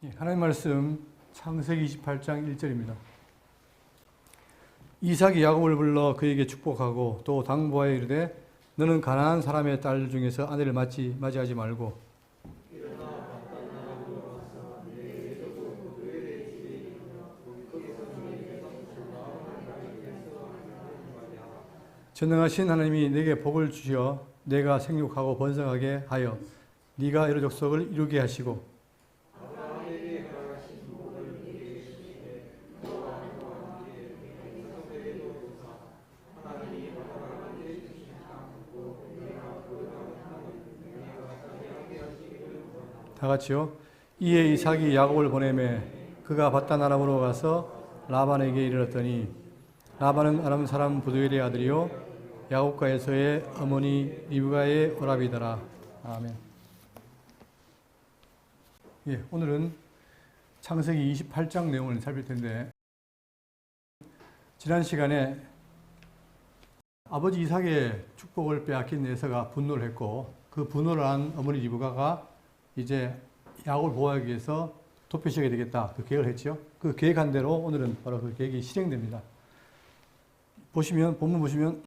하나님 말씀 창세기 28장 1절입니다. 이삭이 야곱을 불러 그에게 축복하고 또 당부하여 이르되 너는 가나안 사람의 딸 중에서 아내를 맞이하지 말고 전능하신 하나님이 내게 복을 주시어 내가 생육하고 번성하게 하여 네가 여러 족속을 이루게 하시고 다 같이요. 이에 이삭이 야곱을 보내매 그가 밧단 아람으로 가서 라반에게 이르렀더니 라반은 아람 사람 부두엘의 아들이요 야곱과 에서의 어머니 리브가의 오라비더라. 아멘. 오늘은 창세기 28장 내용을 살필 텐데 지난 시간에 아버지 이삭의 축복을 빼앗긴 에서가 분노를 했고 그 분노를 한 어머니 리브가가 이제 야곱을 보호하기 위해서 도피시하게 되겠다. 그 계획을 했죠. 그 계획한 대로 오늘은 바로 그 계획이 실행됩니다. 본문 보시면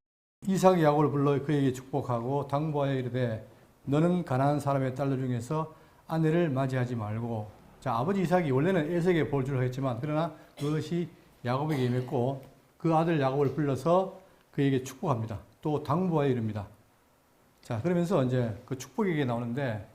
이삭이 야곱을 불러 그에게 축복하고 당부하여 이르되 너는 가나안 사람의 딸들 중에서 아내를 맞이하지 말고. 자, 아버지 이삭이 원래는 에서에게 볼 줄 했지만 그러나 그것이 야곱에게 임했고 그 아들 야곱을 불러서 그에게 축복합니다. 또 당부하여 이릅니다. 자, 그러면서 이제 그 축복 얘기가 나오는데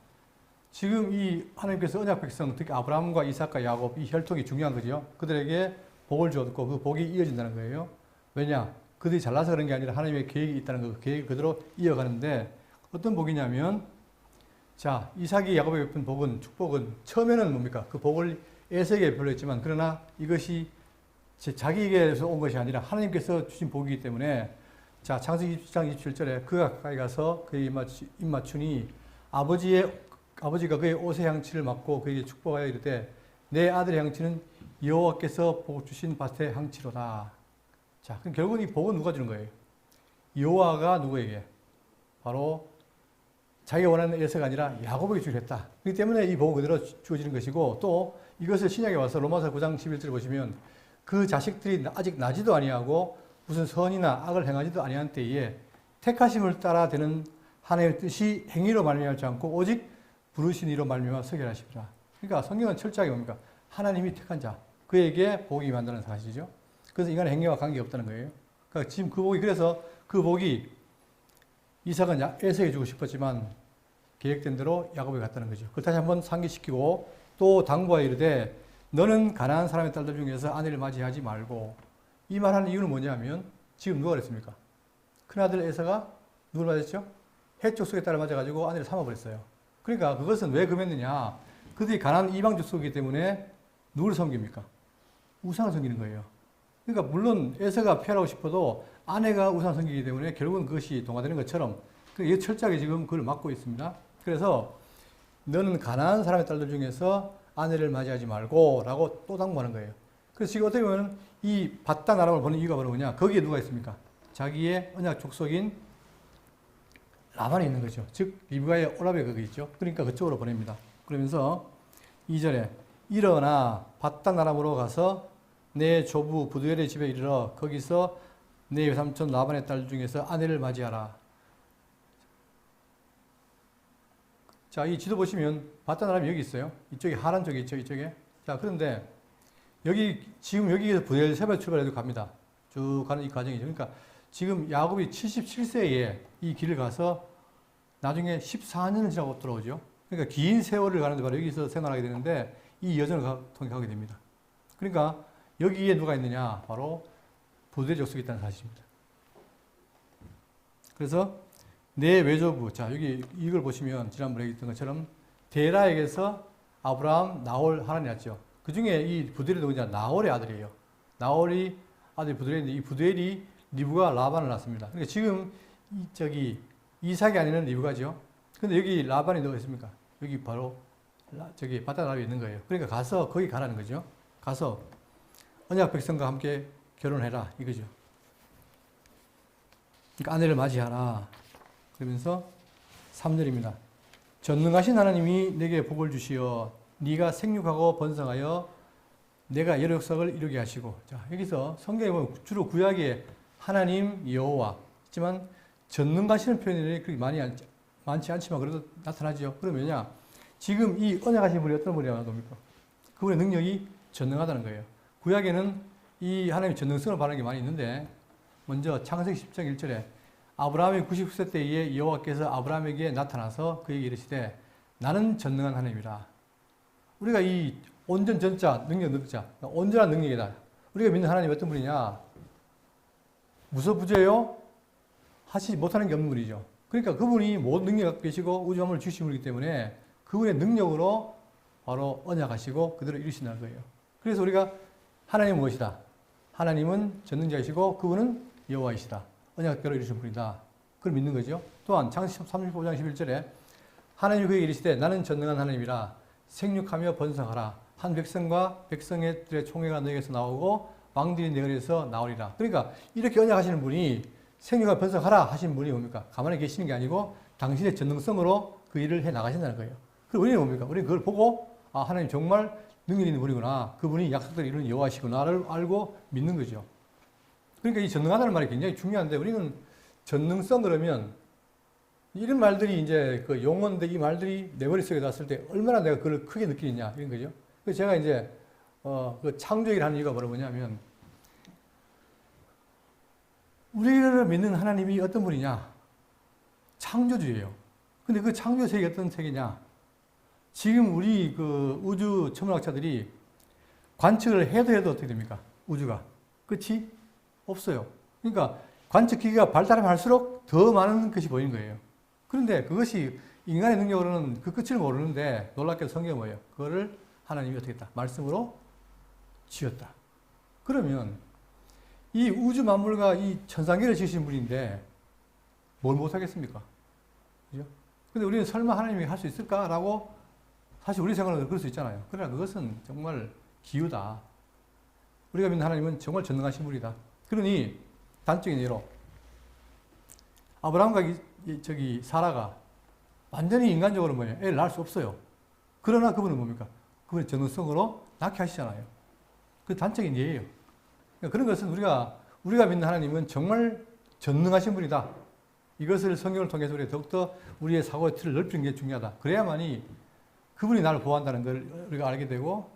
지금 이 하나님께서 언약 백성, 특히 아브라함과 이삭과 야곱, 이 혈통이 중요한 거죠. 그들에게 복을 주었고 그 복이 이어진다는 거예요. 왜냐? 그들이 잘나서 그런 게 아니라 하나님의 계획이 있다는 거, 그 계획을 그대로 이어가는데 어떤 복이냐면 자, 이삭이 야곱에게 베푼 복은, 축복은 처음에는 뭡니까? 그 복을 에서에게 별로했지만 그러나 이것이 자기에게서 온 것이 아니라 하나님께서 주신 복이기 때문에 자, 창세기 27장 27절에 그가 가까이 가서 그에게 입맞추니 아버지가 그의 옷의 향취를 맡고 그에게 축복하여 이르되 내 아들의 향취는 여호와께서 복 주신 밭의 향취로다. 자, 그럼 결국은 이 복은 누가 주는 거예요? 여호와가 누구에게? 바로 자기가 원하는 에서가 아니라 야곱에게 주기로 했다. 그렇기 때문에 이 복은 그대로 주어지는 것이고 또 이것을 신약에 와서 로마서 9장 11절 보시면 그 자식들이 아직 나지도 아니하고 무슨 선이나 악을 행하지도 아니한 때에 택하심을 따라 되는 하나님의 뜻이 행위로 말미암지 않고 오직 부르신 이로 말미암아 서게 하시리라. 그러니까 성경은 철저하게 뭡니까? 하나님이 택한 자, 그에게 복이 임한다는 사실이죠. 그래서 인간의 행위와 관계없다는 거예요. 그러니까 지금 그 복이, 그래서 그 복이 이삭은 에서에게 주고 싶었지만 계획된 대로 야곱에게 갔다는 거죠. 그걸 다시 한번 상기시키고 또 당부하여 이르되 너는 가나안 사람의 딸들 중에서 아내를 맞이하지 말고. 이 말하는 이유는 뭐냐면 지금 누가 그랬습니까? 큰아들 에서가 누굴 맞았죠? 헷 족속의 딸을 맞아가지고 아내를 삼아버렸어요. 그러니까 그것은 왜 금했느냐? 그들이 가나안 이방 족속이기 때문에 누굴 섬깁니까? 우상을 섬기는 거예요. 그러니까 물론 에서가 피하고 싶어도 아내가 우상을 섬기기 때문에 결국은 그것이 동화되는 것처럼 이게 철저하게 지금 그걸 막고 있습니다. 그래서 너는 가나안 사람의 딸들 중에서 아내를 맞이하지 말고 라고 또 당부하는 거예요. 그래서 지금 어떻게 보면 이 밧단 아람을 보는 이유가 바로 뭐냐? 거기에 누가 있습니까? 자기의 언약 족속인 라반이 있는 거죠. 즉 리브가의 오라비가 거기 있죠. 그러니까 그쪽으로 보냅니다. 그러면서 2절에 일어나 밧단 아람으로 가서 내 조부 부두엘의 집에 이르러 거기서 내 외삼촌 라반의 딸 중에서 아내를 맞이하라. 자, 이 지도 보시면 밧단 아람이 여기 있어요. 이쪽에 하란 쪽에 있죠. 이쪽에. 자, 그런데 지금 여기에서 부두엘 새벽 출발해도 갑니다. 쭉 가는 이 과정이죠. 그러니까 지금 야곱이 77세에 이 길을 가서 나중에 14년을 지나고 돌아오죠. 그러니까 긴 세월을 가는데 바로 여기서 생활하게 되는데 이 여정을 통해 가게 됩니다. 그러니까 여기에 누가 있느냐? 바로 부두엘 족속이 있다는 사실입니다. 그래서 내 외조부, 자 여기 이걸 보시면 지난번에 얘기했던 것처럼 데라에게서 아브라함, 나홀, 하란이 났죠. 그 중에 이 부두엘이 누구냐? 나홀의 아들이에요. 나홀이 아들이 부두엘인데 이 부두엘이 리브가 라반을 낳습니다. 그러니까 지금 이삭이 아니는 리브가죠. 근데 여기 라반이 누가 있습니까? 여기 바로 밧단 아람에 있는 거예요. 그러니까 가서 거기 가라는 거죠. 가서 언약 백성과 함께 결혼해라 이거죠. 그러니까 아내를 맞이하라. 그러면서 3절입니다. 전능하신 하나님이 내게 복을 주시어 네가 생육하고 번성하여 내가 여러 족속을 이루게 하시고. 자, 여기서 성경에 보면 주로 구약에 하나님 여호와 있지만 전능하시는 표현이 그렇게 많지 않지만 그래도 나타나죠. 그러면 뭐냐? 지금 이 언약하신 분이 어떤 분이라는 겁니까? 그분의 능력이 전능하다는 거예요. 구약에는 이 하나님의 전능성을 말하는 게 많이 있는데, 먼저 창세기 10장 1절에 아브라함이 99세 때에 여호와께서 아브라함에게 나타나서 그에게 이르시되 나는 전능한 하나님이라. 우리가 이 온전 전자, 능력 능자, 온전한 능력이다. 우리가 믿는 하나님이 어떤 분이냐? 무소부재요? 하시지 못하는 게 없는 분이죠. 그러니까 그분이 모든 능력을 갖고 계시고 우주 만물을 주신 분이기 때문에 그분의 능력으로 바로 언약하시고 그대로 이루신다는 거예요. 그래서 우리가 하나님은 무엇이다? 하나님은 전능자이시고 그분은 여호와이시다. 언약대로 이루신 분이다. 그걸 믿는 거죠. 또한 창세기 35장 11절에 하나님이 그에게 이르시되 나는 전능한 하나님이라 생육하며 번성하라. 한 백성과 백성들의 총회가 너에게서 나오고 왕들이 내 거리에서 나오리라. 그러니까 이렇게 언약하시는 분이 생육하며 번성하라 하신 분이 뭡니까? 가만히 계시는 게 아니고 당신의 전능성으로 그 일을 해 나가신다는 거예요. 그럼 우리는 뭡니까? 우리는 그걸 보고 아, 하나님 정말 능력 있는 분이구나. 그분이 약속대로 이루는 여호와시구나를 알고 믿는 거죠. 그러니까 이 전능하다는 말이 굉장히 중요한데 우리는 전능성 그러면 이런 말들이 이제 그 용어인데 이 말들이 내 머릿속에 났을 때 얼마나 내가 그걸 크게 느끼느냐 이런 거죠. 그래서 제가 이제 그 창조 얘기를 하는 이유가 뭐냐면 우리를 믿는 하나님이 어떤 분이냐? 창조주예요. 근데 그 창조 세계 어떤 세계냐? 지금 우리 그 우주 천문학자들이 관측을 해도 어떻게 됩니까? 우주가. 끝이 없어요. 그러니까 관측 기기가 발달하면 할수록 더 많은 것이 보이는 거예요. 그런데 그것이 인간의 능력으로는 그 끝을 모르는데 놀랍게도 성경은 뭐예요? 그거를 하나님이 어떻게 했다? 말씀으로 지었다. 그러면 이 우주 만물과 이 천상계를 지으신 분인데 뭘 못하겠습니까? 그죠? 근데 우리는 설마 하나님이 할 수 있을까라고 사실 우리 생각은 그럴 수 있잖아요. 그러나 그것은 정말 기우다. 우리가 믿는 하나님은 정말 전능하신 분이다. 그러니 단적인 예로 아브라함과 사라가 완전히 인간적으로 뭐예요? 애를 낳을 수 없어요. 그러나 그분은 뭡니까? 그분의 전능성으로 낳게 하시잖아요. 그 단적인 예예요. 그러니까 그런 것은 우리가 믿는 하나님은 정말 전능하신 분이다. 이것을 성경을 통해서 우리가 더욱더 우리의 사고의 틀을 넓히는 게 중요하다. 그래야만이 그분이 나를 보호한다는 걸 우리가 알게 되고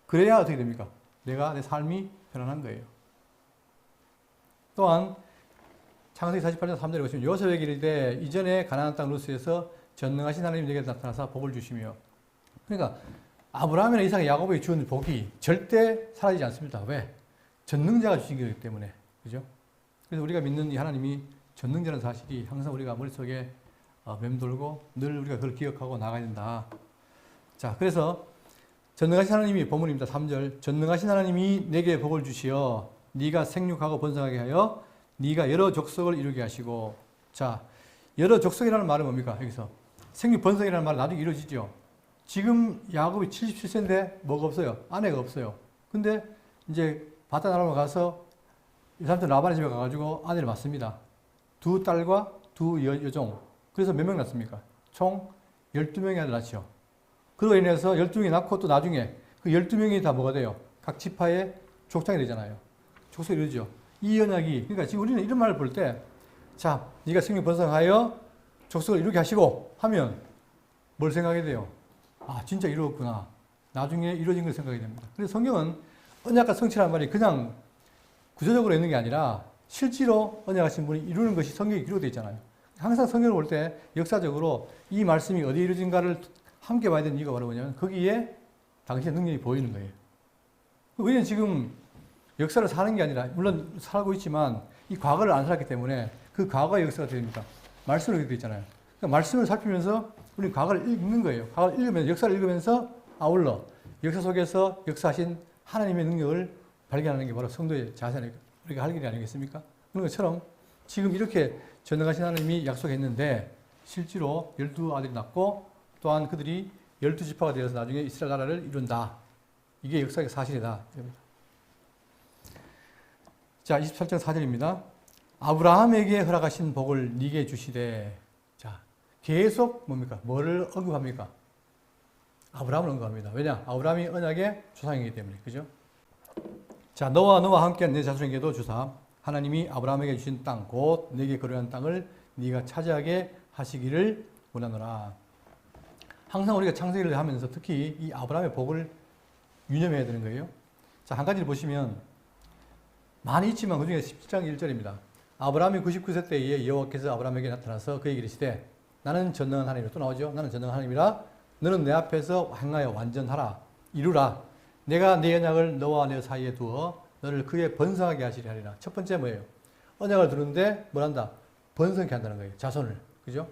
그래야 어떻게 됩니까? 내가 내 삶이 편안한 거예요. 또한 창세기 48장 3절에 보시면 요셉에게 이르되 이전에 가나안 땅 루스에서 전능하신 하나님이 내게 나타나서 복을 주시며. 그러니까 아브라함이나 이삭, 야곱에게 주는 복이 절대 사라지지 않습니다. 왜? 전능자가 주신 거기 때문에. 그죠? 그래서 우리가 믿는 이 하나님이 전능자라는 사실이 항상 우리가 머릿속에 맴돌고 늘 우리가 그걸 기억하고 나가야 된다. 자, 그래서 전능하신 하나님이 본문입니다. 3절. 전능하신 하나님이 내게 복을 주시어 네가 생육하고 번성하게 하여 네가 여러 족속을 이루게 하시고. 자, 여러 족속이라는 말은 뭡니까? 여기서 생육 번성이라는 말은 나중에 이루어지죠. 지금 야곱이 77세인데 뭐가 없어요? 아내가 없어요. 근데 이제 바다 나라로 가서 이 사람들 라반의 집에 가가지고 아내를 낳습니다. 두 딸과 두 여종. 그래서 몇 명 낳습니까? 총 12명의 아들 낳죠. 그로 인해서 12명이 낳고 또 나중에 그 12명이 다 뭐가 돼요? 각 지파의 족장이 되잖아요. 족속이 이루죠. 이 언약이, 그러니까 지금 우리는 이런 말을 볼 때, 자, 네가 생육 번성하여 족속을 이루게 하시고 하면 뭘 생각해야 돼요? 아, 진짜 이루었구나. 나중에 이루어진 걸 생각이 됩니다. 그래서 성경은 언약과 성취라는 말이 그냥 구조적으로 있는 게 아니라 실제로 언약하신 분이 이루는 것이 성경에 기록되어 있잖아요. 항상 성경을 볼 때 역사적으로 이 말씀이 어디에 이루어진가를 함께 봐야 되는 이유가 바로 뭐냐면 거기에 당신의 능력이 보이는 거예요. 우리는 지금 역사를 사는 게 아니라 물론 살고 있지만 이 과거를 안 살았기 때문에 그 과거의 역사가 됩니까? 말씀으로 되어 있잖아요. 그러니까 말씀을 살피면서 우리는 과거를 읽는 거예요. 과거를 읽으면서 역사를 읽으면서 아울러 역사 속에서 역사하신 하나님의 능력을 발견하는 게 바로 성도의 자세는 우리가 할 일이 아니겠습니까? 그런 것처럼 지금 이렇게 전능하신 하나님이 약속했는데 실제로 12아들이 낳고 또한 그들이 12지파가 되어서 나중에 이스라엘 나라를 이룬다. 이게 역사의 사실이다. 자, 27장 4절입니다. 아브라함에게 허락하신 복을 네게 주시되. 자, 계속 뭡니까? 뭐를 언급합니까? 아브라함을 언급합니다. 왜냐? 아브라함이 언약의 조상이기 때문에. 그죠? 자, 너와 함께한 내 자손에게도 주사. 하나님이 아브라함에게 주신 땅, 곧 내게 거류한 땅을 네가 차지하게 하시기를 원하노라. 항상 우리가 창세기를 하면서 특히 이 아브라함의 복을 유념해야 되는 거예요. 자, 한 가지를 보시면 많이 있지만 그 중에 17장 1절입니다. 아브라함이 99세 때에 여호와께서 아브라함에게 나타나서 그에게 이르시되 나는 전능한 하나님이라. 또 나오죠. 나는 전능한 하나님이라. 너는 내 앞에서 행하여 완전하라. 이루라. 내가 내 언약을 너와 내 사이에 두어 너를 크게 번성하게 하시리 하리라. 첫 번째 뭐예요? 언약을 두는데 뭘 한다? 번성케 한다는 거예요. 자손을. 그죠?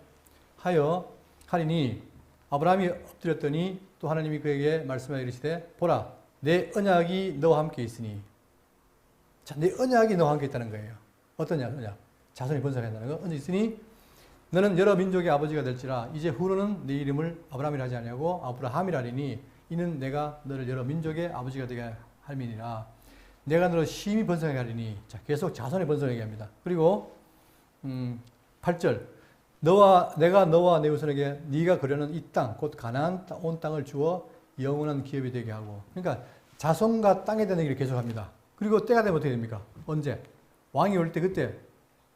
하여 하리니 아브라함이 엎드렸더니 또 하나님이 그에게 말씀하여 이르시되 보라 내 언약이 너와 함께 있으니. 자, 내 언약이 너와 함께 있다는 거예요. 어떤 언약? 자손이 번성한다는 거. 언약이 있으니 너는 여러 민족의 아버지가 될지라. 이제 후로는 네 이름을 아브라함이라 하지 아니하고 아브라함이라 하리니 이는 내가 너를 여러 민족의 아버지가 되게 할미니라. 내가 너를 심히 번성하게 하리니. 자, 계속 자손의 번성하게 합니다. 그리고 8절 내가 너와 내 후손에게 네가 거류하는 이 땅 곧 가나안 온 땅을 주어 영원한 기업이 되게 하고. 그러니까 자손과 땅에 대한 얘기를 계속합니다. 그리고 때가 되면 어떻게 됩니까? 언제? 왕이 올 때 그때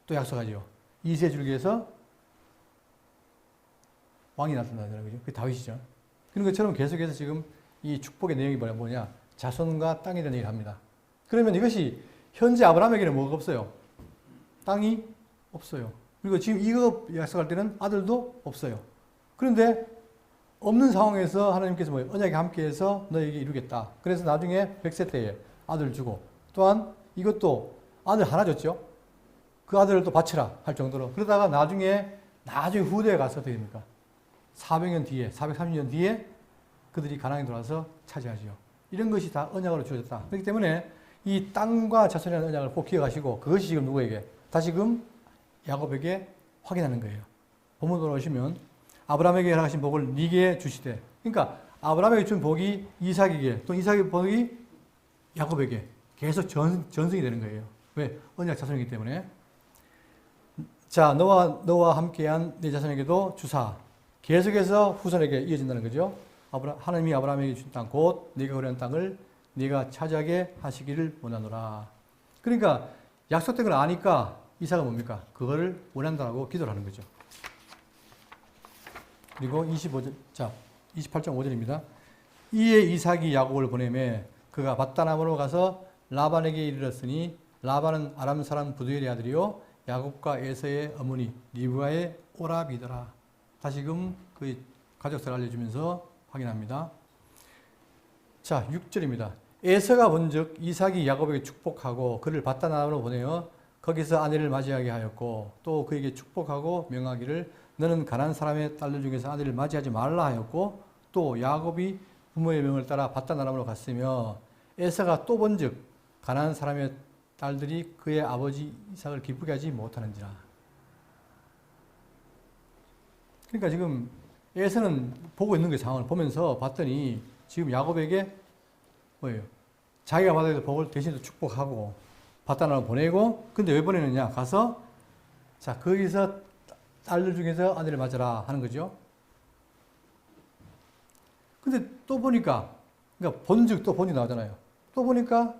또 약속하죠. 이세 줄기에서 왕이 나타나잖아요. 그죠? 그게 다윗이죠. 그런 것처럼 계속해서 지금 이 축복의 내용이 뭐냐? 자손과 땅에 대한 얘기를 합니다. 그러면 이것이 현재 아브라함에게는 뭐가 없어요? 땅이 없어요. 그리고 지금 이거 약속할 때는 아들도 없어요. 그런데 없는 상황에서 하나님께서 뭐예요? 언약에 함께해서 너에게 이루겠다. 그래서 나중에 100세 때에 아들 주고 또한 이것도 아들 하나 줬죠. 그 아들을 또 바치라 할 정도로. 그러다가 나중에 후대에 가서 어떻게 됩니까? 400년 뒤에 430년 뒤에 그들이 가나안에 돌아서 차지하지요. 이런 것이 다 언약으로 주어졌다. 그렇기 때문에 이 땅과 자손이라는 언약을 꼭 기억하시고 그것이 지금 누구에게? 다시금 야곱에게 확인하는 거예요. 본문으로 오시면 아브라함에게 허락하신 복을 네게 주시되. 그러니까 아브라함에게 준 복이 이삭에게 또 이삭의 복이 야곱에게 계속 전승이 되는 거예요. 왜? 언약 자손이기 때문에. 자, 너와 함께한 내 자손에게도 주사. 계속해서 후손에게 이어진다는 거죠. 하나님이 아브라함에게 준 땅 곧 네가 거류한 땅을 네가 차지하게 하시기를 원하노라. 그러니까 약속된 걸 아니까 이삭은 뭡니까? 그거를 원한다고 기도를 하는 거죠. 그리고 28장 5절입니다. 이에 이삭이 야곱을 보내매 그가 밧단암으로 가서 라반에게 이르렀으니 라반은 아람 사람 부두엘의 아들이요 야곱과 에서의 어머니 리브가의 오라비더라. 다시금 그 가족사를 알려주면서 확인합니다. 자, 6절입니다. 에서가 본즉 이삭이 야곱에게 축복하고 그를 밧단암으로 보내어 거기서 아내를 맞이하게 하였고 또 그에게 축복하고 명하기를 너는 가난한 사람의 딸들 중에서 아내를 맞이하지 말라 하였고 또 야곱이 부모의 명을 따라 밧단암으로 갔으며 에서가 또 본즉 가난한 사람의 딸들이 그의 아버지 이삭을 기쁘게 하지 못하는지라. 그러니까 지금 에서는 보고 있는 그 상황을 보면서 봤더니 지금 야곱에게 뭐예요? 자기가 받아야 될 복을 대신 축복하고 밧단암으로 보내고, 근데 왜 보내느냐? 가서 자 거기서 딸들 중에서 아내를 맞아라 하는 거죠. 근데 또 보니까 그러니까 본즉 또 본이 나오잖아요. 또 보니까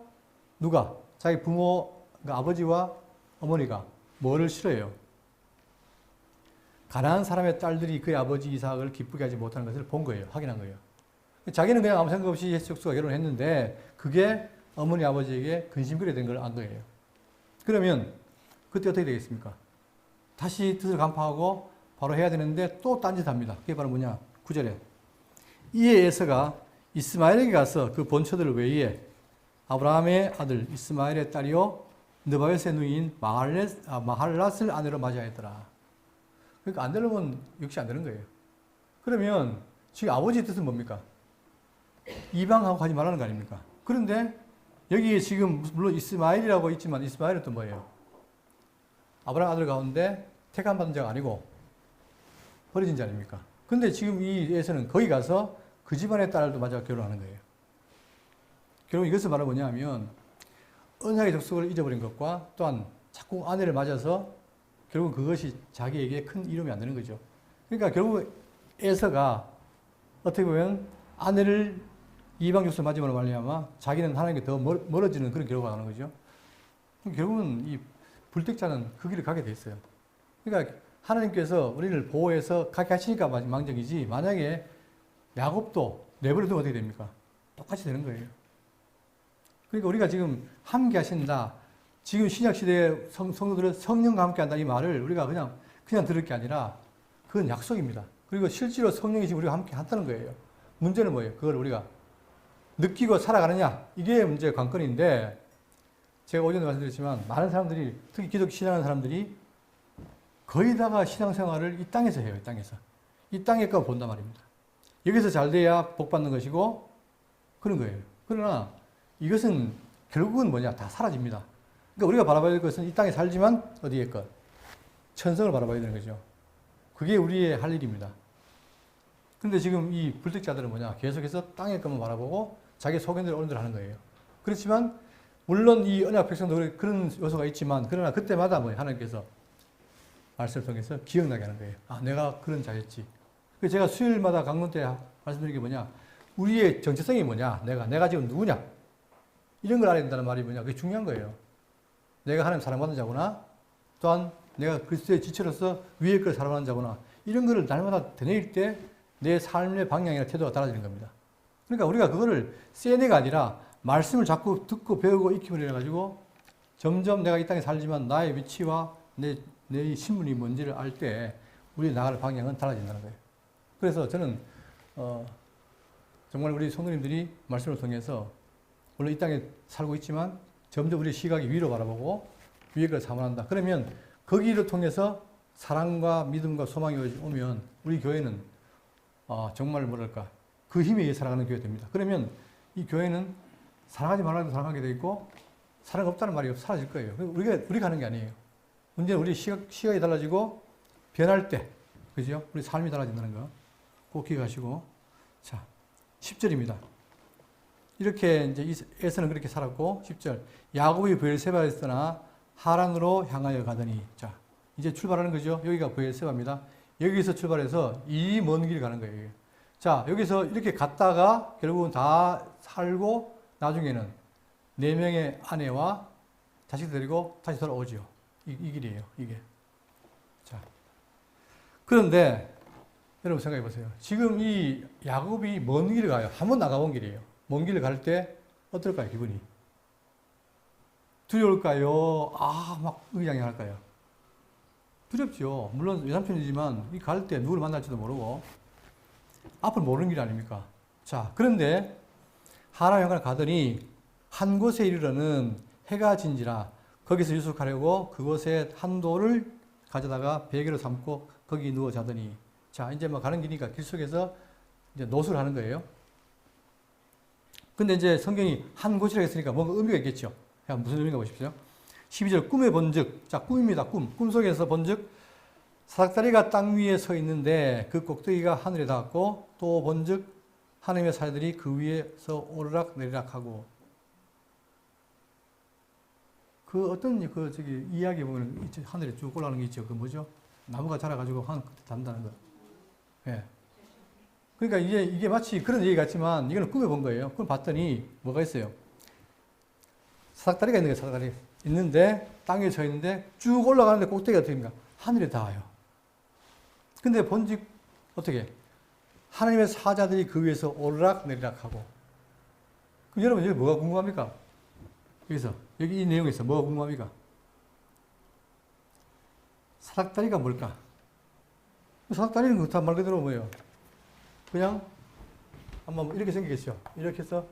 누가? 자기 부모, 그러니까 아버지와 어머니가 뭐를 싫어해요? 가난한 사람의 딸들이 그의 아버지 이삭을 기쁘게 하지 못하는 것을 본 거예요. 확인한 거예요. 자기는 그냥 아무 생각 없이 족수가 결혼을 했는데 그게 어머니 아버지에게 근심거리가 된 걸 안 거예요. 그러면 그때 어떻게 되겠습니까? 다시 뜻을 간파하고 바로 해야 되는데 또 딴짓합니다. 그게 바로 뭐냐? 9절에 이에 에서가 이스마엘에게 가서 그 본처들 외에 아브라함의 아들 이스마엘의 딸이요 느바벳의 누이인 마할랏을 아내로 맞이하였더라. 그러니까 안 되려면 역시 안 되는 거예요. 그러면 지금 아버지의 뜻은 뭡니까? 이방하고 가지 말라는 거 아닙니까? 그런데 여기에 지금 물론 이스마엘이라고 있지만 이스마엘은 또 뭐예요? 아브라함 아들 가운데 택함 받은 자가 아니고 버려진 자 아닙니까? 근데 지금 이 에서는 거기 가서 그 집안의 딸도 맞아 결혼하는 거예요. 결국 이것을 말하는 뭐냐면 언약의 족속을 잊어버린 것과 또한 자꾸 아내를 맞아서 결국 그것이 자기에게 큰 이름이 안 되는 거죠. 그러니까 결국 에서가 어떻게 보면 아내를 이방육소 맞음으로 말미암아 자기는 하나님께 더 멀어지는 그런 결과가 나오는 거죠. 결국은 이 불택자는 그 길을 가게 돼 있어요. 그러니까 하나님께서 우리를 보호해서 가게 하시니까 망정이지, 만약에 야곱도 내버려두면 어떻게 됩니까? 똑같이 되는 거예요. 그러니까 우리가 지금 함께 하신다, 지금 신약시대의 성도들은 성령과 함께 한다, 이 말을 우리가 그냥 들을 게 아니라 그건 약속입니다. 그리고 실제로 성령이 지금 우리가 함께 한다는 거예요. 문제는 뭐예요? 그걸 우리가 느끼고 살아가느냐, 이게 문제의 관건인데, 제가 오전에 말씀드렸지만 많은 사람들이, 특히 기독교 신앙하는 사람들이 거의 다가 신앙생활을 이 땅에서 해요. 이 땅에서. 이 땅의 거 본단 말입니다. 여기서 잘 돼야 복 받는 것이고 그런 거예요. 그러나 이것은 결국은 뭐냐? 다 사라집니다. 그러니까 우리가 바라봐야 될 것은 이 땅에 살지만 어디에 것? 천성을 바라봐야 되는 거죠. 그게 우리의 할 일입니다. 근데 지금 이 불택자들은 뭐냐? 계속해서 땅의 것만 바라보고 자기 소견대로 옳은 대로 하는 거예요. 그렇지만 물론 이 언약 백성도 그런 요소가 있지만, 그러나 그때마다 뭐예요? 하나님께서 말씀을 통해서 기억나게 하는 거예요. 아, 내가 그런 자였지. 그래서 제가 수요일마다 강론 때 말씀드린 게 뭐냐? 우리의 정체성이 뭐냐? 내가 지금 누구냐? 이런 걸 알아야 된다는 말이 뭐냐? 그게 중요한 거예요. 내가 하나님 사랑받는 자구나, 또한 내가 그리스도의 지체로서 위의 걸 살아가는 자구나, 이런 거를 날마다 되뇌일 때 내 삶의 방향이나 태도가 달라지는 겁니다. 그러니까 우리가 그거를 세뇌가 아니라 말씀을 자꾸 듣고 배우고 익힘을 해가지고 점점 내가 이 땅에 살지만 나의 위치와 내 신분이 뭔지를 알 때 우리 나갈 방향은 달라진다는 거예요. 그래서 저는 정말 우리 성도님들이 말씀을 통해서 물론 이 땅에 살고 있지만 점점 우리 시각이 위로 바라보고 위의 걸 사모한다. 그러면 거기를 통해서 사랑과 믿음과 소망이 오면 우리 교회는 정말 뭐랄까, 그 힘에 의해 살아가는 교회가 됩니다. 그러면 이 교회는 사랑하지 말라도 사랑하게 돼 있고 사랑 없다는 말이 사라질 거예요. 우리가 하는 게 아니에요. 문제는 우리 시각이 달라지고 변할 때, 그죠? 우리 삶이 달라진다는 거 꼭 기억하시고. 자, 10절입니다. 이렇게 이제 에서는 그렇게 살았고, 10절. 야곱이 브엘세바에서 떠나 하란으로 향하여 가더니, 자, 이제 출발하는 거죠. 여기가 브엘세바입니다. 여기서 출발해서 이 먼 길 가는 거예요. 자, 여기서 이렇게 갔다가 결국은 다 살고 나중에는 4명의 아내와 자식 데리고 다시 돌아오죠. 이 길이에요, 이게. 자. 그런데 여러분 생각해 보세요. 지금 이 야곱이 먼 길을 가요. 한번 나가본 길이에요. 먼 길을 갈 때 어떨까요, 기분이? 두려울까요? 막 의기양양할까요? 두렵죠. 물론 외삼촌이지만 갈 때 누구를 만날지도 모르고 앞을 모르는 길 아닙니까? 자, 그런데 하란 향을 가더니 한 곳에 이르러는 해가 진지라 거기서 유숙하려고 그곳에 한 돌을 가져다가 베개로 삼고 거기 누워 자더니, 자, 이제 뭐 가는 길이니까 길 속에서 이제 노수를 하는 거예요. 근데 이제 성경이 한 곳이라고 했으니까 뭔가 의미가 있겠죠. 무슨 의미인가 보십시오. 12절, 꿈에 본즉, 자, 꿈입니다. 꿈 속에서 본즉 사닥다리가 땅 위에 서 있는데 그 꼭대기가 하늘에 닿았고, 또 본즉 하나님의 사자들이 그 위에서 오르락 내리락 하고. 그 어떤 이야기 보면 하늘에 쭉 올라가는 게 있죠. 그 뭐죠? 나무가 자라가지고 하늘 끝에 닿는다는 거. 예. 그러니까 이게 마치 그런 얘기 같지만 이거는 꿈에 본 거예요. 그럼 봤더니 뭐가 있어요? 사닥다리가 있는 거예요. 사닥다리 있는데 땅에 서 있는데 쭉 올라가는데 꼭대기가 어떻게 됩니까? 하늘에 닿아요. 근데 본즉 어떻게? 하나님의 사자들이 그 위에서 오르락 내리락 하고. 그럼 여러분 여기 뭐가 궁금합니까? 여기 이 내용에서 뭐가 궁금합니까? 사닥다리가 뭘까? 사닥다리는 다 말 그대로 뭐예요? 그냥 한번 이렇게 생기겠죠. 이렇게 해서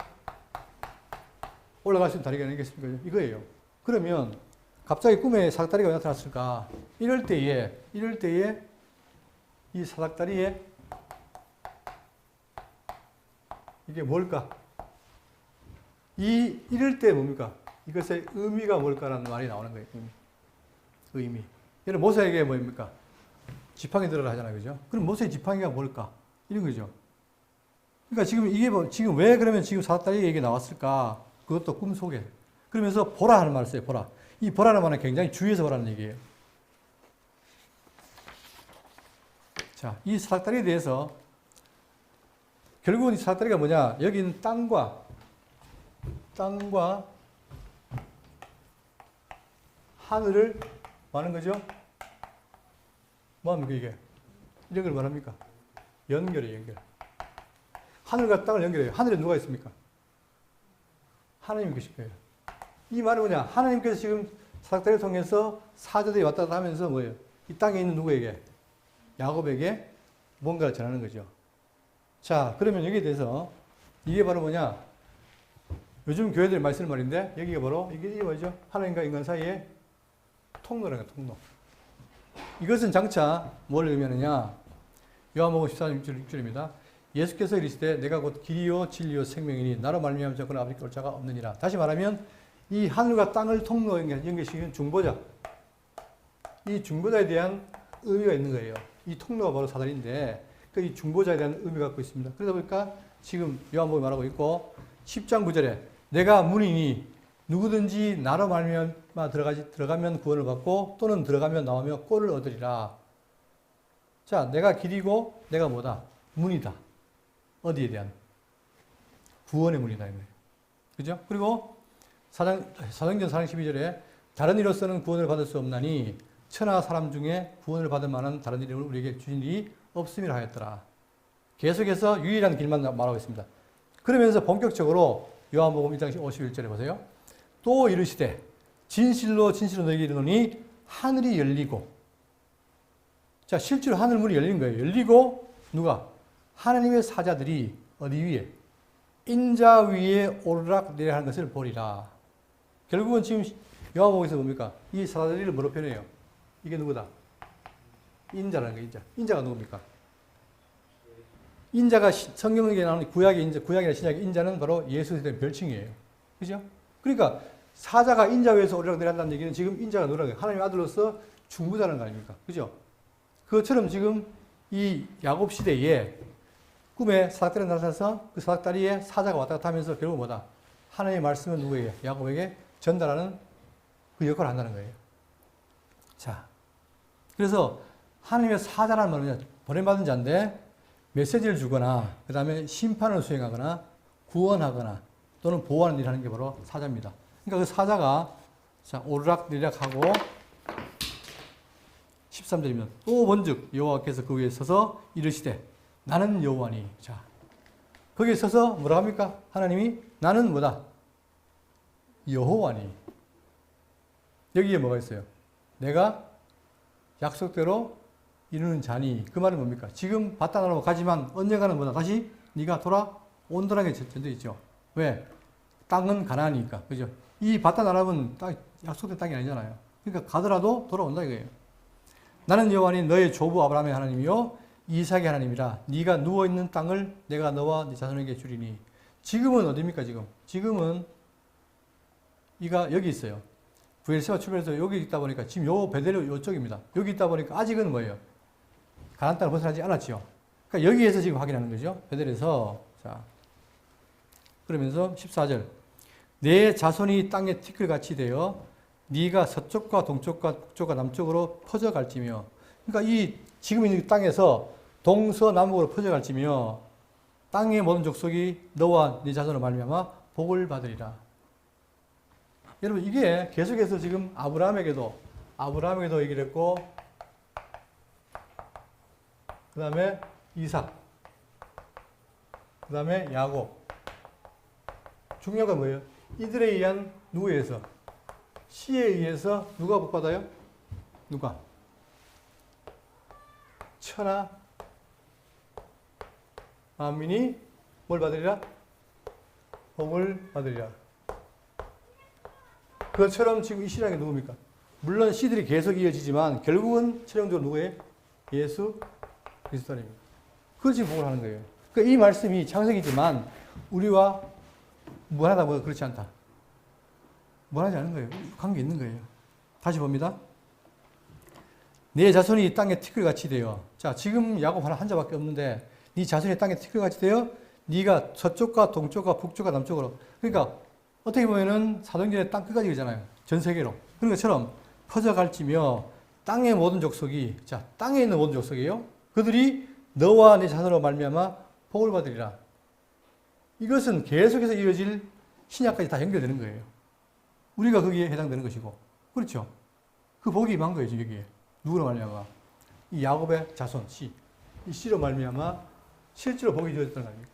올라갈 수 있는 다리가 아니겠습니까? 이거예요. 그러면 갑자기 꿈에 사닥다리가 왜 나타났을까? 이럴 때에 이 사닥다리에 이게 뭘까? 이럴 때 뭡니까? 이것의 의미가 뭘까라는 말이 나오는 거예요. 의미. 얘는 모세에게 뭡니까? 지팡이 들어라 하잖아요. 그죠? 그럼 모세의 지팡이가 뭘까? 이런 거죠. 그러니까 지금 왜 그러면 지금 사닥다리 얘기 나왔을까? 그것도 꿈 속에. 그러면서 보라 하는 말을 써요. 보라. 이 보라는 말은 굉장히 주의해서 보라는 얘기예요. 자, 이 사닥다리에 대해서 결국은 이 사닥다리가 뭐냐? 여기는 땅과 하늘을 뭐 하는 거죠? 뭐 합니까, 이게? 이런 걸 말합니까? 연결이에요, 연결. 하늘과 땅을 연결해요. 하늘에 누가 있습니까? 하나님 계실 거예요. 이 말은 뭐냐? 하나님께서 지금 사닥다리를 통해서 사자들이 왔다 갔다 하면서 뭐예요? 이 땅에 있는 누구에게? 야곱에게 뭔가를 전하는 거죠. 자, 그러면 여기에 대해서 이게 바로 뭐냐? 요즘 교회들이 많이 쓰는 말인데 여기가 바로 이게 뭐죠? 하나님과 인간 사이에 통로라는 거예요, 통로. 이것은 장차 뭘 의미하느냐? 요한복음 14장 6절입니다. 예수께서 이르시되 내가 곧 길이요 진리요 생명이니 나로 말미암아 저거는 아버지께 올 자가 없느니라. 다시 말하면 이 하늘과 땅을 통로 연결시키는 중보자. 이 중보자에 대한 의미가 있는 거예요. 이 통로가 바로 사다리인데 이 중보자에 대한 의미가 갖고 있습니다. 그러다 보니까 지금 요한복음이 말하고 있고 10장 9절에 내가 문이니 누구든지 나로 말미암아 들어가면 구원을 받고 또는 들어가면 나오며 꼴을 얻으리라. 자, 내가 길이고 내가 뭐다? 문이다. 어디에 대한? 구원의 문이다. 그죠? 그리고 사도행전 4장 12절에 다른 이로서는 구원을 받을 수 없나니 천하 사람 중에 구원을 받을 만한 다른 이름을 우리에게 주신 일이 없음이라 하였더라. 계속해서 유일한 길만 말하고 있습니다. 그러면서 본격적으로 요한복음 1장 51절에 보세요. 또 이르시되 진실로 진실로 너희에게 이르노니 하늘이 열리고, 자, 실제로 하늘문이 열린 거예요. 열리고 누가? 하나님의 사자들이 어디 위에? 인자 위에 오르락 내리락 하는 것을 보리라. 결국은 지금 요한복음에서 뭡니까? 이 사자들을 뭐로 표현해요? 이게 누구다? 인자라는 거예요, 인자. 인자가 누굽니까? 인자가 성경에 나오는 구약의 인자, 구약이나 신약의 인자는 바로 예수에 대한 별칭이에요. 그죠? 그러니까 사자가 인자 위에서 오르락 내린다는 얘기는 지금 인자가 누구라는 거예요? 하나님의 아들로서 중보자라는 거 아닙니까? 그죠? 그것처럼 지금 이 야곱 시대에 꿈에 사닥다리가 나타나서 그 사닥다리에 사자가 왔다 갔다 하면서 결국 뭐다? 하나님의 말씀은 누구에게? 야곱에게 전달하는 그 역할을 한다는 거예요. 자, 그래서 하나님의 사자라는 말은 보냄받은 자인데 메시지를 주거나 그 다음에 심판을 수행하거나 구원하거나 또는 보호하는 일을 하는 게 바로 사자입니다. 그러니까 그 사자가 자, 오르락 내리락 하고 13절이면 또 원즉 여호와께서 그 위에 서서 이르시되 나는 여호와니. 자, 거기에 서서 뭐라 합니까? 하나님이 나는 뭐다? 여호와니. 여기에 뭐가 있어요? 내가 약속대로 이루는 자니. 그 말은 뭡니까? 지금 바다나라로 가지만 언젠가는 뭐다? 다시 네가 돌아온다는 게 전제 있죠. 왜? 땅은 가나안이니까. 그죠? 이 바다나라는 약속된 땅이 아니잖아요. 그러니까 가더라도 돌아온다 이거예요. 나는 여호와니 너의 조부 아브라함의 하나님이요 이삭의 하나님이라. 네가 누워있는 땅을 내가 너와 네 자손에게 주리니. 지금은 어디입니까? 지금은 이가 여기 있어요. 부엘세바 출발해서 여기 있다 보니까 지금 요 베델레 요쪽입니다. 여기 있다 보니까 아직은 뭐예요? 가나안 땅을 벗어나지 않았지요. 그러니까 여기에서 지금 확인하는 거죠. 베델에서. 자, 그러면서 14절 내 자손이 땅에 티끌같이 되어 네가 서쪽과 동쪽과 북쪽과 남쪽으로 퍼져갈지며. 그러니까 이 지금 있는 땅에서 동서남북으로 퍼져갈지며 땅의 모든 족속이 너와 네 자손을 말미암아 복을 받으리라. 여러분 이게 계속해서 지금 아브라함에게도 얘기를 했고 그 다음에 이삭 그 다음에 야곱. 중요한 건 뭐예요? 이들에 의한 누구에 의해서? 씨에 의해서 누가 복 받아요? 누가? 천하 만민이 뭘 받으리라? 복을 받으리라. 그것처럼 지금 이 신앙이 누굽니까? 물론 씨들이 계속 이어지지만 결국은 최종적으로 누구예요? 예수 그리스도입니다. 그걸 지금 복을 하는 거예요. 그러니까 이 말씀이 창세기지만 우리와 무관하다 보다 그렇지 않다. 무관하지 않은 거예요. 관계 있는 거예요. 다시 봅니다. 내 자손이 땅에 티끌같이 되어. 자, 지금 야곱 한 자밖에 없는데 네 자손이 땅에 티끌같이 되어 네가 서쪽과 동쪽과 북쪽과 남쪽으로. 그러니까 어떻게 보면은 사도행전의 땅 끝까지 가잖아요. 전 세계로. 그런 것처럼 퍼져갈지며 땅의 모든 족속이, 자, 땅에 있는 모든 족속이에요. 그들이 너와 네 자손으로 말미암아 복을 받으리라. 이것은 계속해서 이어질 신약까지 다 연결되는 거예요. 우리가 거기에 해당되는 것이고. 그렇죠? 그 복이 임한 거예요, 지금 여기에. 누구로 말미암아? 이 야곱의 자손, 씨. 이 씨로 말미암아 실제로 복이 주어졌다는 거 아닙니까?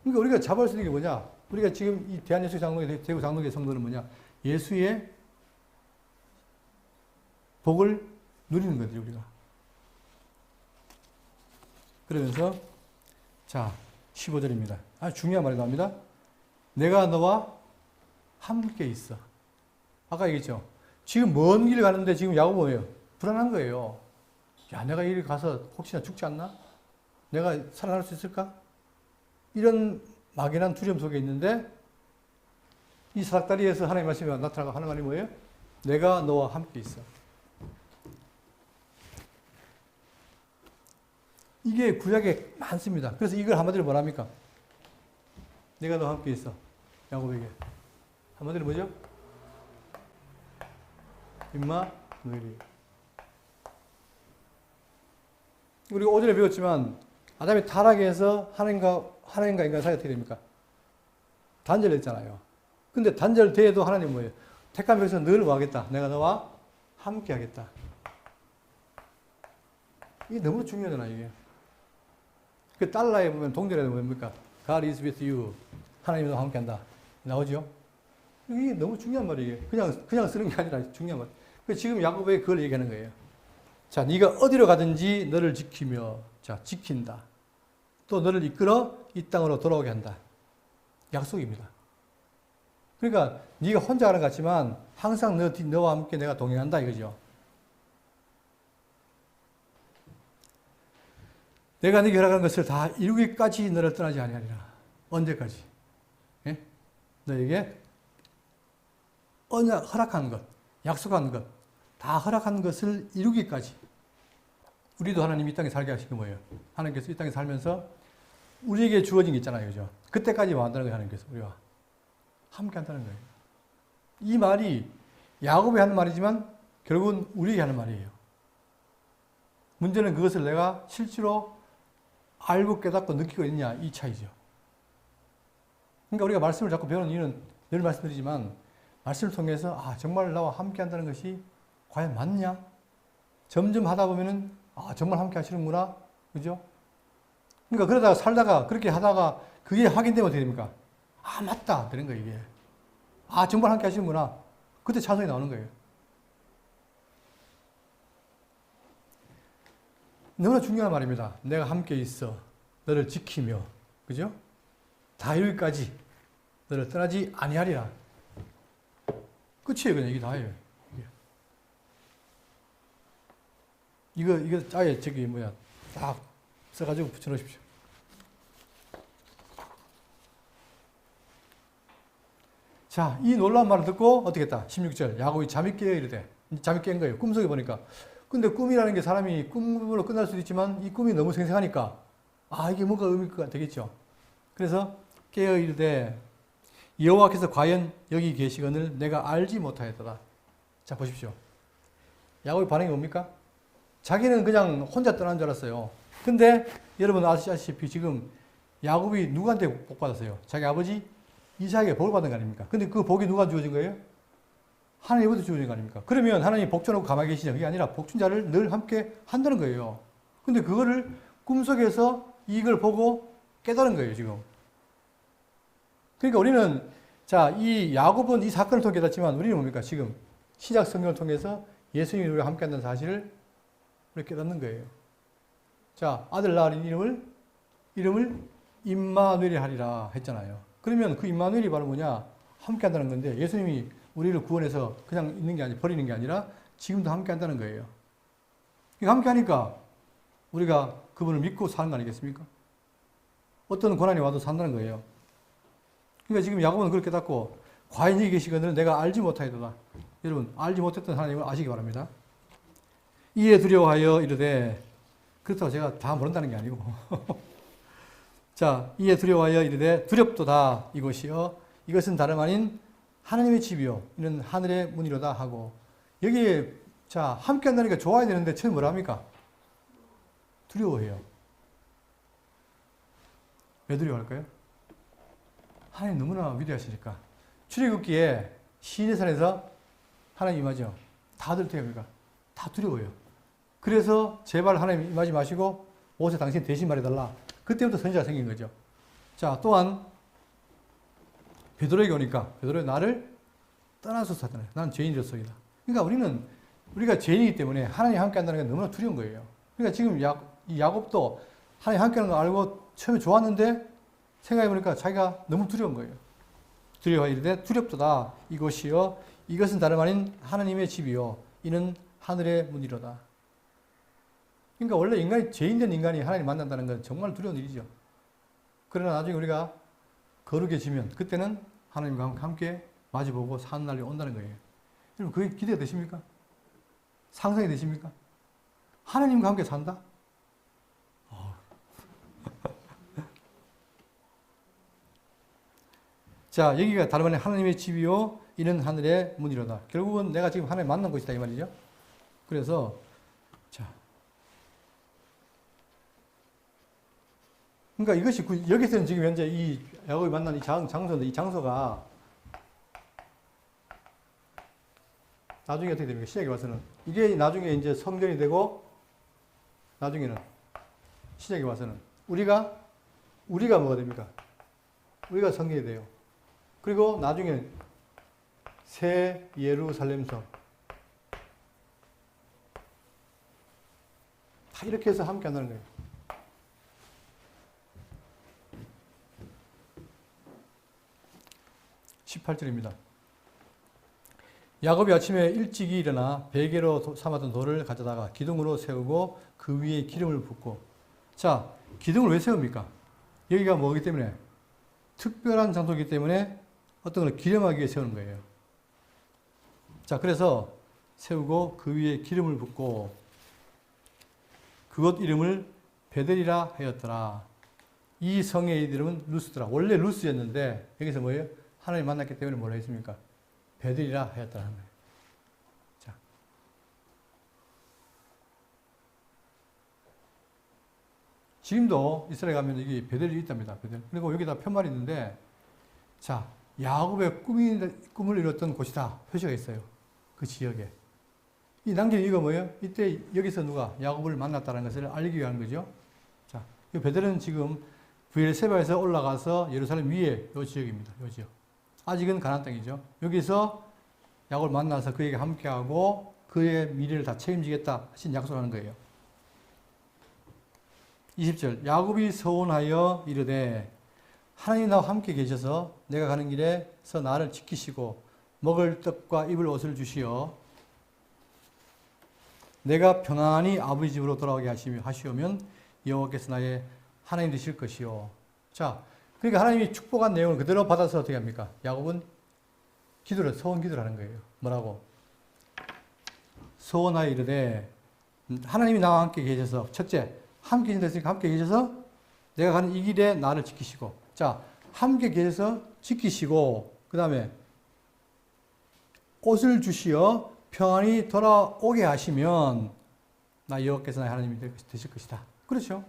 그러니까 우리가 잡을 수 있는 게 뭐냐? 우리가 지금 이 대한예수 장로회, 대구 장로회 성도는 뭐냐? 예수의 복을 누리는 거죠, 우리가. 그러면서, 자, 15절입니다. 아주 중요한 말이 나옵니다. 내가 너와 함께 있어. 아까 얘기했죠. 지금 먼 길 가는데 지금 야곱은 뭐예요? 불안한 거예요. 야, 내가 이 길 가서 혹시나 죽지 않나? 내가 살아날 수 있을까? 이런 막연한 두려움 속에 있는데 이 사닥다리에서 하나님 말씀이 나타나고 하는 말이 뭐예요? 내가 너와 함께 있어. 이게 구약에 많습니다. 그래서 이걸 한마디로 뭐랍니까? 내가 너와 함께 있어. 야곱에게. 한마디로 뭐죠? 임마누엘이. 우리가 오전에 배웠지만 아담이 타락해서 하나님과 인간 사이가 어떻게 됩니까? 단절됐잖아요. 근데 단절돼도 하나님 뭐예요? 택한 백성 늘 뭐하겠다? 내가 너와 함께 하겠다. 이게 너무 중요하잖아, 이게. 그 달러에 보면 동전에 뭡니까? God is with you. 하나님이 너와 함께 한다. 나오죠? 이게 너무 중요한 말이에요. 그냥 쓰는 게 아니라 중요한 말. 지금 야곱에게 그걸 얘기하는 거예요. 자, 네가 어디로 가든지 너를 지키며, 자, 지킨다. 또 너를 이끌어 이 땅으로 돌아오게 한다. 약속입니다. 그러니까 네가 혼자 가는 것 같지만 항상 너와 함께 내가 동행한다 이거죠. 내가 네게 허락한 것을 다 이루기까지 너를 떠나지 아니하리라. 언제까지? 예? 너에게 허락한 것, 약속한 것, 다 허락한 것을 이루기까지. 우리도 하나님 이 땅에 살게 하신 게 뭐예요? 하나님께서 이 땅에 살면서 우리에게 주어진 게 있잖아요. 그죠? 그때까지 만드는 거예요. 하나님께서 우리와 함께 한다는 거예요. 이 말이 야곱이 하는 말이지만 결국은 우리에게 하는 말이에요. 문제는 그것을 내가 실제로 알고 깨닫고 느끼고 있느냐 이 차이죠. 그러니까 우리가 말씀을 자꾸 배우는 이유는 늘 말씀드리지만 말씀을 통해서 정말 나와 함께 한다는 것이 과연 맞냐? 점점 하다 보면은 정말 함께 하시는구나. 그죠? 그러니까 그러다가 살다가 그렇게 하다가 그게 확인되면 어떻게 됩니까? 맞다. 되는 거예요, 이게. 정말 함께 하시는구나. 그때 찬송이 나오는 거예요. 너무나 중요한 말입니다. 내가 함께 있어. 너를 지키며. 그죠? 다 이루기까지 너를 떠나지 아니하리라. 끝이에요. 그냥 이게 다예요. 이거 아예 딱 써가지고 붙여놓으십시오. 자, 이 놀라운 말을 듣고 어떻게 했다? 16절. 야곱이 잠이 깨어 이르되. 잠이 깬 거예요. 꿈속에 보니까. 근데 꿈이라는 게 사람이 꿈으로 끝날 수도 있지만 이 꿈이 너무 생생하니까 이게 뭔가 의미가 되겠죠. 그래서 깨어 이르되 여호와께서 과연 여기 계시거늘 내가 알지 못하였도다. 자, 보십시오. 야곱의 반응이 뭡니까? 자기는 그냥 혼자 떠난 줄 알았어요. 근데 여러분 아시다시피 지금 야곱이 누구한테 복 받았어요? 자기 아버지 이삭에게 복을 받은 거 아닙니까? 근데 그 복이 누가 주어진 거예요? 하나님부터 주어진 거 아닙니까? 그러면 하나님이 복 줘놓고 가만히 계시냐? 그게 아니라 복 준 자를 늘 함께 한다는 거예요. 근데 그거를 꿈속에서 이걸 보고 깨달은 거예요, 지금. 그러니까 우리는 이 야곱은 이 사건을 통해 깨닫지만 우리는 뭡니까? 지금 신약 성경을 통해서 예수님이 우리와 함께 한다는 사실을 우리 깨닫는 거예요. 자, 아들 낳은 이름을 임마누엘이 하리라 했잖아요. 그러면 그 임마누엘이 바로 뭐냐? 함께 한다는 건데 예수님이 우리를 구원해서 그냥 있는 게 아니라 버리는 게 아니라 지금도 함께 한다는 거예요. 함께 하니까 우리가 그분을 믿고 사는 거 아니겠습니까? 어떤 고난이 와도 산다는 거예요. 그러니까 지금 야곱은 그렇게 깨닫고 과연 여기 계시거늘 내가 알지 못하였도다. 여러분 알지 못했던 하나님을 아시기 바랍니다. 이에 두려워하여 이르되 그렇다고 제가 다 모른다는 게 아니고 자, 이에 두려워하여 이르되 두렵도다 이곳이여 이것은 다름 아닌 하나님의 집이요 이는 하늘의 문이로다 하고 여기에 함께 한다니까 좋아야 되는데 처음 뭐라 합니까? 두려워해요. 왜 두려워할까요? 하나님 너무나 위대하시니까. 출애굽기에 시내산에서 하나님 임하죠. 다들 어떻게 다 두려워요. 그래서 제발 하나님 임하지 마시고 모세 당신 대신 말해달라. 그때부터 선지자가 생긴 거죠. 자, 또한 베드로에게 오니까 베드로가 나를 떠나소서 하잖아요. 나는 죄인이로서이다. 그러니까 우리가 죄인이기 때문에 하나님 함께 한다는 게 너무나 두려운 거예요. 그러니까 지금 이 야곱도 하나님 함께 하는 거 알고 처음에 좋았는데 생각해보니까 자기가 너무 두려운 거예요. 두려워하이르되 두렵도다 이곳이요 이것은 다름 아닌 하나님의 집이요 이는 하늘의 문이로다. 그러니까 원래 인간이 죄인된 인간이 하나님 만난다는 건 정말 두려운 일이죠. 그러나 나중에 우리가 거룩해지면 그때는 하나님과 함께 마주보고 사는 날이 온다는 거예요. 여러분 그게 기대가 되십니까? 상상이 되십니까? 하나님과 함께 산다? 자, 여기가 다름 아닌 하나님의 집이요 이는 하늘의 문이로다. 결국은 내가 지금 하나님 만난 곳이다 이 말이죠. 그래서 자, 그러니까 이것이 여기서는 지금 현재 이 야곱이 만난 이 장소인데 이 장소가 나중에 어떻게 됩니까? 시작에 와서는 이게 나중에 이제 성전이 되고 나중에는 시작에 와서는 우리가 뭐가 됩니까? 우리가 성전이 돼요. 그리고 나중에 새 예루살렘성 다 이렇게 해서 함께 한다는 거예요. 18절입니다. 야곱이 아침에 일찍이 일어나 베개로 삼았던 돌을 가져다가 기둥으로 세우고 그 위에 기름을 붓고. 자, 기둥을 왜 세웁니까? 여기가 뭐기 때문에? 특별한 장소이기 때문에 어떤 걸 기념하기 위해 세우는 거예요. 자, 그래서 세우고 그 위에 기름을 붓고 그곳 이름을 베델이라 하였더라. 이 성의 이름은 루스더라. 원래 루스였는데 여기서 뭐예요? 하나님 만났기 때문에 뭐라 했습니까? 베델이라 하였더라 하는 거예요. 자, 지금도 이스라엘 가면 여기 베델이 있답니다. 베델. 그리고 여기다 편말이 있는데, 자, 야곱의 꿈을 이뤘던 곳이다. 표시가 있어요. 그 지역에. 이 남긴 이거 뭐예요? 이때 여기서 누가 야곱을 만났다는 것을 알리기 위한 거죠. 자, 이 베델은 지금 브엘세바에서 올라가서 예루살렘 위에 이 지역입니다. 이 지역. 아직은 가나안 땅이죠. 여기서 야곱을 만나서 그에게 함께하고 그의 미래를 다 책임지겠다 하신 약속을 하는 거예요. 20절 야곱이 서원하여 이르되 하나님 나와 함께 계셔서 내가 가는 길에서 나를 지키시고 먹을 떡과 입을 옷을 주시어 내가 평안히 아버지 집으로 돌아오게 하시오면 여호와께서 나의 하나님 되실 것이요. 자, 그러니까 하나님이 축복한 내용을 그대로 받아서 어떻게 합니까? 야곱은 소원 기도를 하는 거예요. 뭐라고? 소원하여 이르되 하나님이 나와 함께 계셔서 첫째, 함께 계셨으니까 함께 계셔서 내가 가는 이 길에 나를 지키시고, 자, 함께 계셔서 지키시고, 그 다음에 옷을 주시어 평안히 돌아오게 하시면 나 여호와께서 나의 하나님이 되실 것이다. 그렇죠?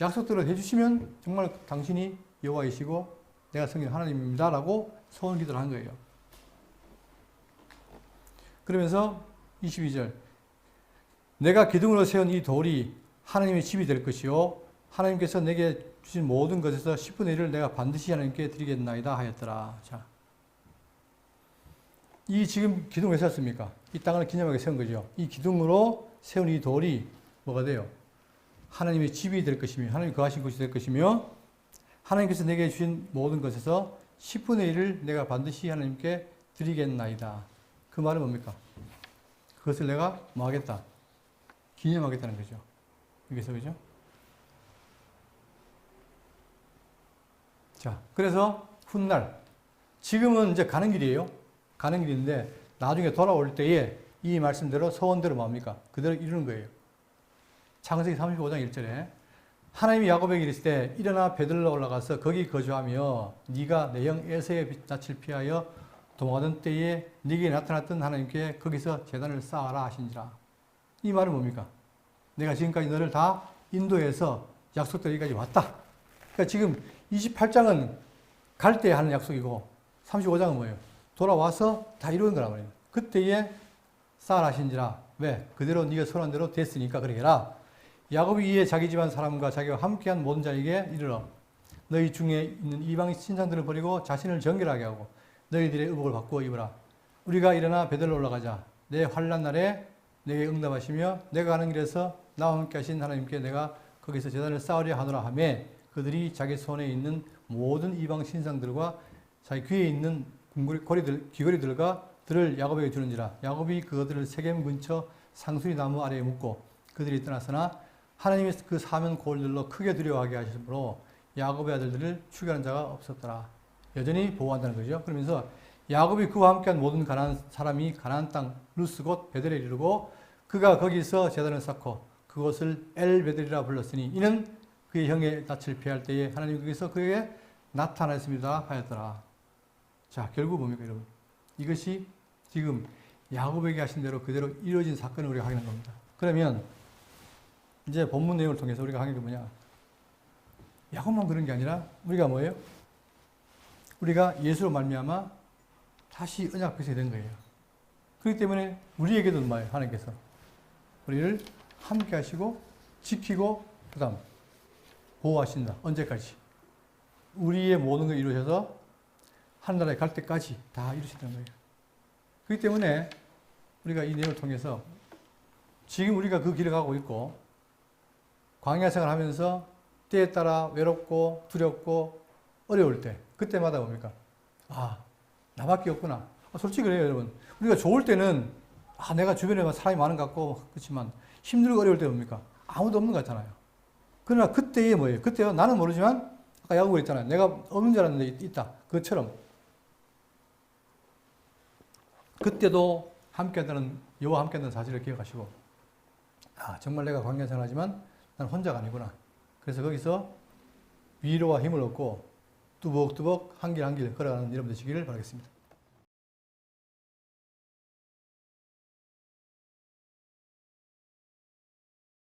약속들을 해주시면 정말 당신이 여호와이시고 내가 섬기는 하나님입니다 라고 소원 기도를 한 거예요. 그러면서 22절 내가 기둥으로 세운 이 돌이 하나님의 집이 될 것이요 하나님께서 내게 주신 모든 것에서 10분의 1을 내가 반드시 하나님께 드리겠나이다 하였더라. 자, 이 지금 기둥 왜 세웠습니까? 이 땅을 기념하게 세운 거죠. 이 기둥으로 세운 이 돌이 뭐가 돼요? 하나님의 집이 될 것이며 하나님 거하신 곳이 될 것이며 하나님께서 내게 주신 모든 것에서 10분의 1을 내가 반드시 하나님께 드리겠나이다. 그 말은 뭡니까? 그것을 내가 뭐 하겠다? 기념하겠다는 거죠. 여기서 그죠? 자, 그래서 훗날 지금은 이제 가는 길이에요. 가는 길인데 나중에 돌아올 때에 이 말씀대로 소원대로 뭡니까? 그대로 이루는 거예요. 창세기 35장 1절에 하나님이 야곱에게 이르실 때 일어나 베들로 올라가서 거기 거주하며 네가 내 형 에서의 낯을 피하여 도망하던 때에 네게 나타났던 하나님께 거기서 제단을 쌓아라 하신지라. 이 말은 뭡니까? 내가 지금까지 너를 다 인도해서 약속대로 여기까지 왔다. 그러니까 지금 28장은 갈 때 하는 약속이고 35장은 뭐예요? 돌아와서 다 이루는 거란 말이에요. 그때에 쌀하신지라. 왜? 그대로 네가 선한 대로 됐으니까 그렇게 해라. 야곱이 이에 자기 집안 사람과 자기와 함께한 모든 자에게 이르러 너희 중에 있는 이방 신상들을 버리고 자신을 정결하게 하고 너희들의 의복을 바꾸어 입으라. 우리가 일어나 베들로 올라가자. 내 환난 날에 내게 응답하시며 내가 가는 길에서 나와 함께 하신 하나님께 내가 거기서 제단을 쌓으려 하노라 하며 그들이 자기 손에 있는 모든 이방 신상들과 자기 귀에 있는 귀걸이들과 들을 야곱에게 주는지라. 야곱이 그들을 세겜 근처 상수리 나무 아래에 묻고 그들이 떠났으나 하나님의 그 사면 고을들로 크게 두려워하게 하셨으므로 야곱의 아들들을 추격하는 자가 없었더라. 여전히 보호한다는 거죠. 그러면서 야곱이 그와 함께한 모든 가나안 사람이 가나안 땅 루스 곧 베델에 이르고 그가 거기서 제단을 쌓고 그곳을 엘베델이라 불렀으니 이는 그의 형의 낯을 피할 때에 하나님이 거기서 그에게 나타나셨습니다 하였더라. 자, 결국 뭡니까 여러분? 이것이 지금 야곱에게 하신 대로 그대로 이루어진 사건을 우리가 확인한 겁니다. 그러면 이제 본문 내용을 통해서 우리가 하는 게 뭐냐? 야곱만 그런 게 아니라 우리가 뭐예요? 우리가 예수로 말미암아 다시 언약 백성이 된 거예요. 그렇기 때문에 우리에게도 뭐예요? 하나님께서 우리를 함께 하시고 지키고 그다음 보호하신다. 언제까지? 우리의 모든 걸 이루셔서 하늘나라에 갈 때까지 다 이루신다는 거예요. 그렇기 때문에 우리가 이 내용을 통해서 지금 우리가 그 길을 가고 있고 광야 생활을 하면서 때에 따라 외롭고 두렵고 어려울 때 그때마다 뭡니까? 아, 나밖에 없구나. 솔직히 그래요, 여러분. 우리가 좋을 때는 내가 주변에 사람이 많은 것 같고 그렇지만 힘들고 어려울 때 뭡니까? 아무도 없는 것 같잖아요. 그러나 그때에 뭐예요? 그때요? 나는 모르지만 아까 야구가 있잖아요. 내가 없는 줄 알았는데 있다. 그것처럼 그때도 함께한다는 여호와 함께한다는 사실을 기억하시고 정말 내가 광야 생활하지만 난 혼자가 아니구나. 그래서 거기서 위로와 힘을 얻고 뚜벅뚜벅 한 길 한 길 걸어가는 여러분 되시기를 바라겠습니다.